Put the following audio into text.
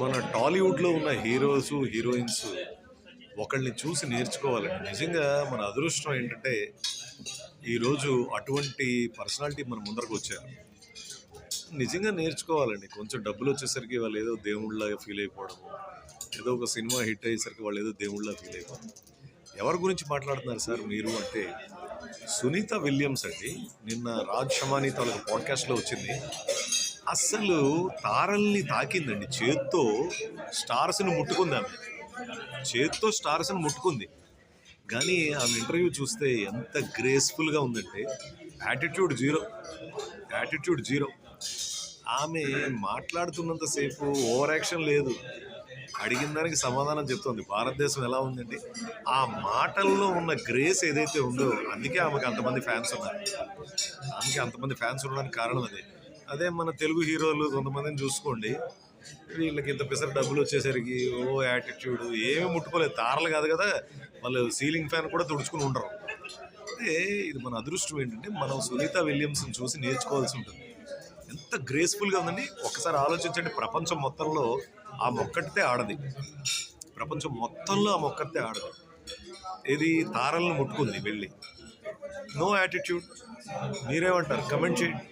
మన టాలీవుడ్లో ఉన్న హీరోస్ హీరోయిన్స్ ఒకళ్ళని చూసి నేర్చుకోవాలండి. నిజంగా మన అదృష్టం ఏంటంటే ఈరోజు అటువంటి పర్సనాలిటీ మన ముందరకు వచ్చారు. నిజంగా నేర్చుకోవాలండి. కొంచెం డబ్బులు వచ్చేసరికి వాళ్ళు ఏదో దేవుళ్ళలాగా ఫీల్ అయిపోవడం, ఏదో ఒక సినిమా హిట్ అయ్యేసరికి వాళ్ళు ఏదో దేవుళ్ళలా ఫీల్ అయిపోవడం. ఎవరి గురించి మాట్లాడుతున్నారు సార్ మీరు అంటే సునీత విలియమ్స్ అండి. నిన్న రాజ్ షమానీ తాలూకు పాడ్కాస్ట్లో వచ్చింది. అస్సలు తారల్ని తాకిందండి. చేత్తో స్టార్స్ని ముట్టుకుంది ఆమె. చేత్తో స్టార్స్ని ముట్టుకుంది. కానీ ఆమె ఇంటర్వ్యూ చూస్తే ఎంత గ్రేస్ఫుల్గా ఉందంటే యాటిట్యూడ్ జీరో. ఆమె మాట్లాడుతున్నంతసేపు ఓవర్ యాక్షన్ లేదు. అడిగిన దానికి సమాధానం చెప్తుంది. భారతదేశం ఎలా ఉందండి, ఆ మాటల్లో ఉన్న గ్రేస్ ఏదైతే ఉందో అందుకే ఆమెకు అంతమంది ఫ్యాన్స్ ఉన్నారు. ఉండడానికి కారణం అదే మన తెలుగు హీరోలు కొంతమందిని చూసుకోండి, వీళ్ళకి ఇంత పిసర డబ్బులు వచ్చేసరికి యాటిట్యూడ్ ఏమీ ముట్టుకోలేదు. తారలు కాదు కదా, వాళ్ళు సీలింగ్ ఫ్యాన్ కూడా తుడుచుకుని ఉండరు. అయితే ఇది మన అదృష్టం ఏంటంటే మనం సునీత విలియమ్స్ని చూసి నేర్చుకోవాల్సి ఉంటుంది. ఎంత గ్రేస్ఫుల్గా ఉందండి. ఒకసారి ఆలోచించండి, ప్రపంచం మొత్తంలో ఆ మొక్కటితే ఆడది. ఏది తారలను ముట్టుకుంది వెళ్ళి. No attitude. మీరేమంటారు? కమెంట్ చేయండి.